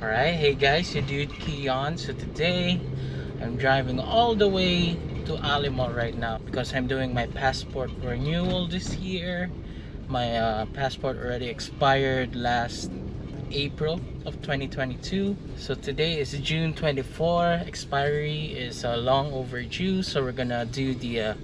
Alright, hey guys, you dude Keon. So today I'm driving all the way to Alimol right now because I'm doing my passport renewal this year. My passport already expired last April of 2022. So today is June 24. Expiry is long overdue, so we're gonna do the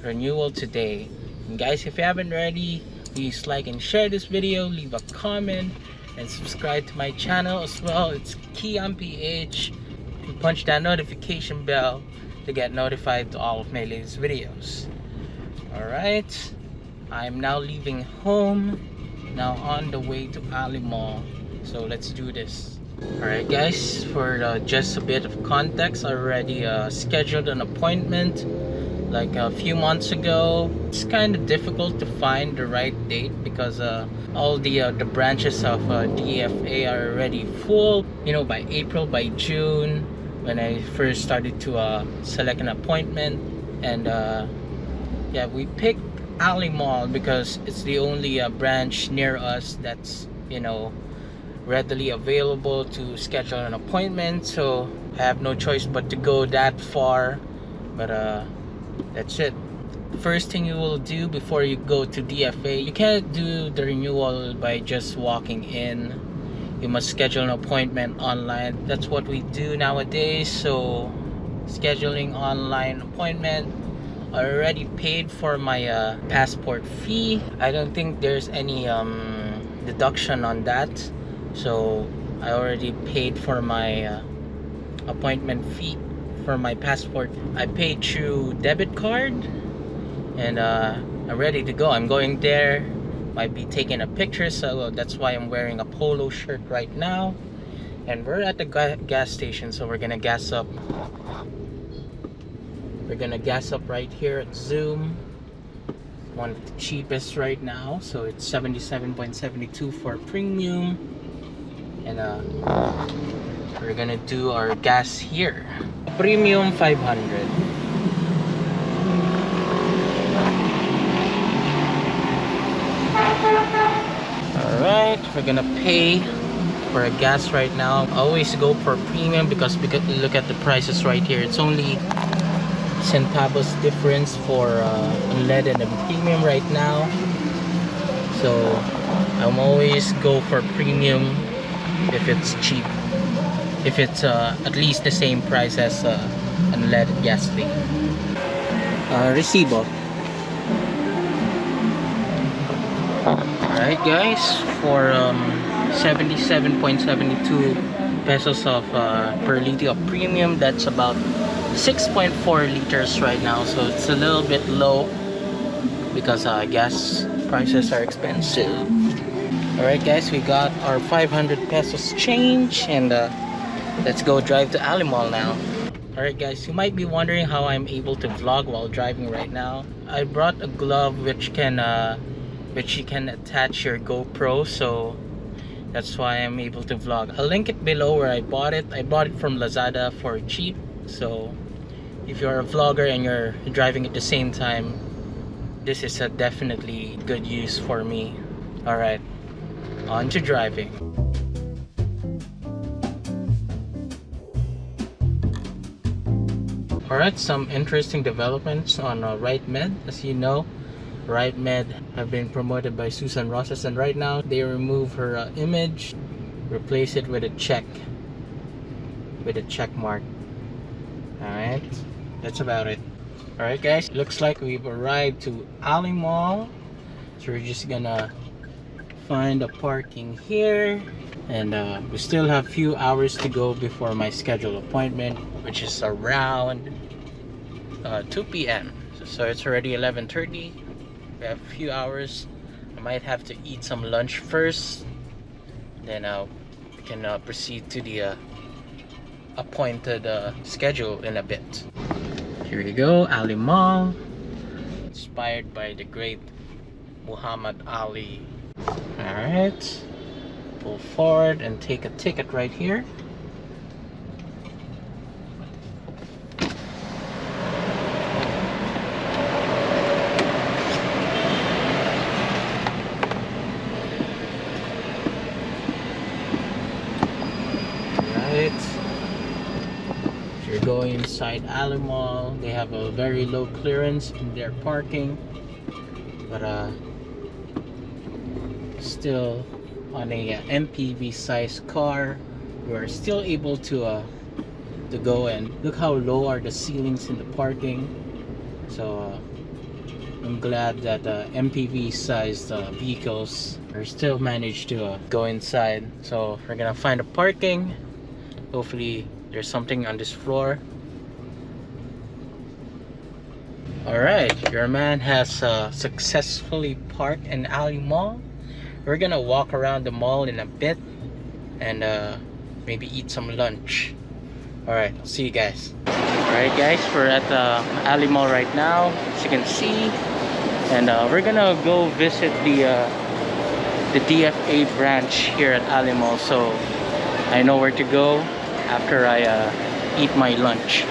renewal today. And guys, if you haven't already, please like and share this video, leave a comment, and subscribe to my channel as well. It's Keon PH. You punch that notification bell to get notified to all of my latest videos. Alright, I'm now leaving home, now on the way to Alimol. So let's do this. Alright guys, for just a bit of context, I already scheduled an appointment like a few months ago. It's kind of difficult to find the right date because all the branches of DFA are already full. You know, by April, by June, when I first started to select an appointment. And yeah, we picked Alimol because it's the only branch near us that's, you know, readily available to schedule an appointment. So I have no choice but to go that far. But that's it. First thing you will do before you go to DFA, you can't do the renewal by just walking in. You must schedule an appointment online. That's what we do nowadays. So scheduling online appointment. I already paid for my passport fee. I don't think there's any deduction on that. So I already paid for my appointment fee for my passport. I paid through debit card, and I'm ready to go. I'm going there. Might be taking a picture, so that's why I'm wearing a polo shirt right now. And we're at the gas station, so we're gonna gas up. We're gonna gas up right here at Zoom. One of the cheapest right now, so it's 77.72 for premium. And we're gonna do our gas here. Premium 500. Alright, we're gonna pay for a gas right now. I always go for premium because look at the prices right here. It's only centavos difference for unleaded and premium right now. So I'm always go for premium if it's cheap. If it's at least the same price as unleaded gas fee. Recibo. Alright guys, for 77.72 pesos of per liter of premium, that's about 6.4 liters right now. So it's a little bit low because gas prices are expensive. Alright guys, we got our 500 pesos change, and let's go drive to Alimol now. Alright guys, you might be wondering how I'm able to vlog while driving right now. I brought a glove which you can attach your GoPro, so that's why I'm able to vlog. I'll link it below where I bought it. I bought it from Lazada for cheap. So if you're a vlogger and you're driving at the same time, this is a definitely good use for me. Alright, on to driving. Alright, some interesting developments on Ramen. As you know, Ramen have been promoted by Susan Rosas, and right now they remove her image, replace it with a check mark. Alright, that's about it. Alright guys, looks like we've arrived to Alimol. So we're just gonna find a parking here, and we still have a few hours to go before my scheduled appointment, which is around 2 p.m. So it's already 11:30. We have a few hours. I might have to eat some lunch first, then we can proceed to the appointed schedule in a bit. Here we go, Alimol, inspired by the great Muhammad Ali. Alright, pull forward and take a ticket right here. it. If you're going inside Ali Mall, they have a very low clearance in their parking, but still on a MPV size car, you are still able to go, and look how low are the ceilings in the parking. So I'm glad that MPV sized vehicles are still managed to go inside. So we're gonna find a parking. Hopefully there's something on this floor. Alright, your man has successfully parked in Ali Mall. We're gonna walk around the mall in a bit and maybe eat some lunch. Alright, I'll see you guys. Alright guys, we're at the Ali Mall right now, as you can see. And we're gonna go visit the DFA branch here at Ali Mall, so I know where to go after I eat my lunch.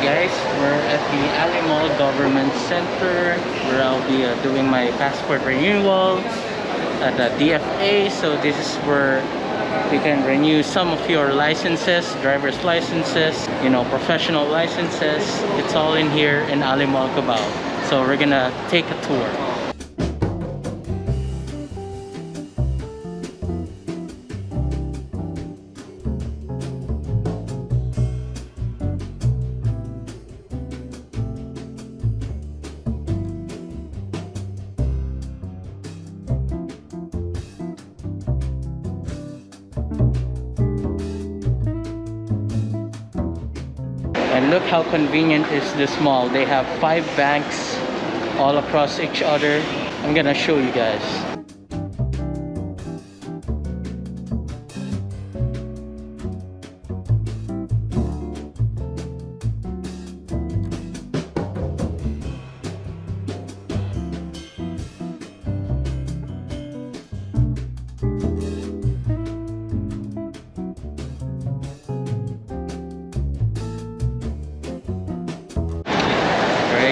Guys, we're at the Ali Mall Government Center where I'll be doing my passport renewal at the DFA. So this is where you can renew some of your licenses, driver's licenses, you know, professional licenses. It's all in here in Ali Mall Cubao. So we're gonna take a tour. And look how convenient is this mall. They have 5 banks all across each other. I'm gonna show you guys.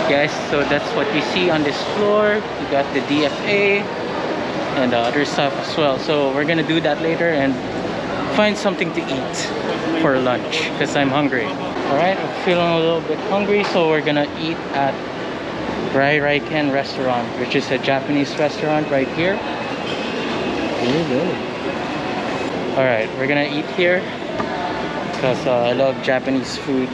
Guys, so that's what you see on this floor. You got the DFA and other stuff as well. So we're gonna do that later and find something to eat for lunch because I'm hungry. Alright, I'm feeling a little bit hungry, so we're gonna eat at Rai Ken restaurant, which is a Japanese restaurant right here. Alright, we're gonna eat here because I love Japanese food.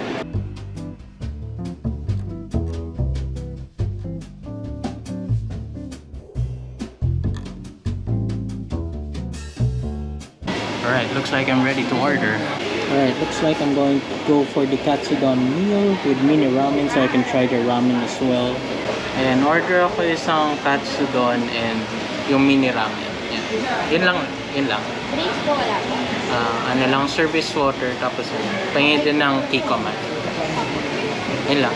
Alright, looks like I'm ready to order. Alright, looks like I'm going to go for the Katsudon meal with mini ramen so I can try the ramen as well. And order ako isang Katsudon and yung mini ramen. Yan. Yun lang. Drinks po wala po. Ano lang, service water, tapos pahingin din ng Keon PH. Yun lang.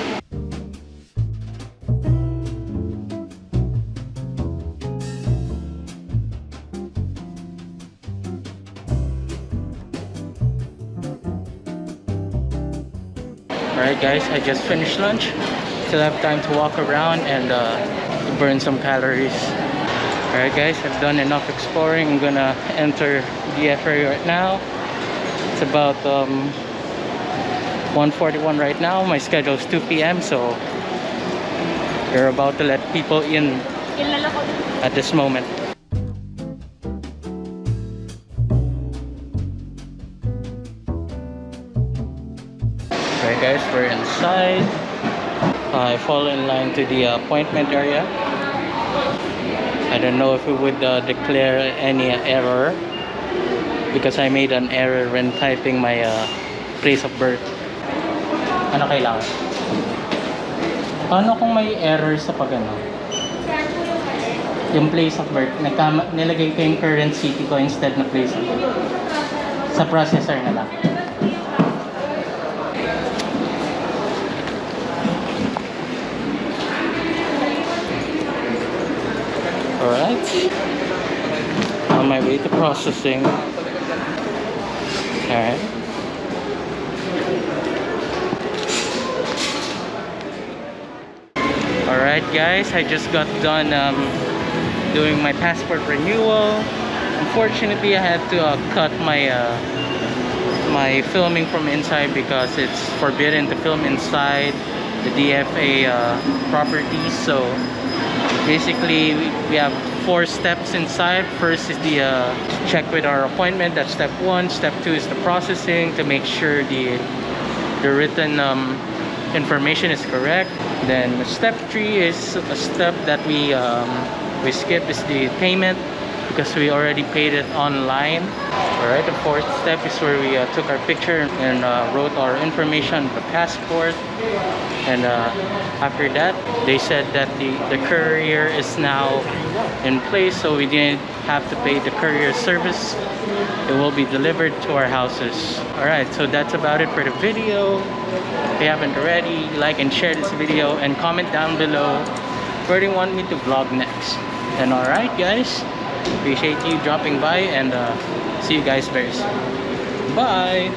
Alright guys, I just finished lunch. Still have time to walk around and burn some calories. Alright guys, I've done enough exploring. I'm gonna enter DFA right now. It's about 1:41 right now. My schedule is 2 p.m. so we're about to let people in at this moment. Alright guys, we're inside. I fall in line to the appointment area. I don't know if we would declare any error because I made an error when typing my place of birth. Ano kailangan? Paano kung may error sa pag-ano? Yung place of birth, nilagay ko yung current city ko instead na place of birth. Sa processor na lang. Alright. On my way to processing. Alright. Alright guys, I just got done doing my passport renewal. Unfortunately, I had to cut my my filming from inside because it's forbidden to film inside the DFA properties. So basically, we have 4 steps inside. First is the check with our appointment. That's step 1. Step 2 is the processing to make sure the written information is correct. Then step 3 is a step that we skip, is the payment, because we already paid it online. Alright, the 4th step is where we took our picture and wrote our information on the passport. And after that, they said that the courier is now in place, so we didn't have to pay the courier service. It will be delivered to our houses. Alright, so that's about it for the video. If you haven't already, like and share this video and comment down below where do you want me to vlog next. And alright guys, appreciate you dropping by, and see you guys very soon. Bye!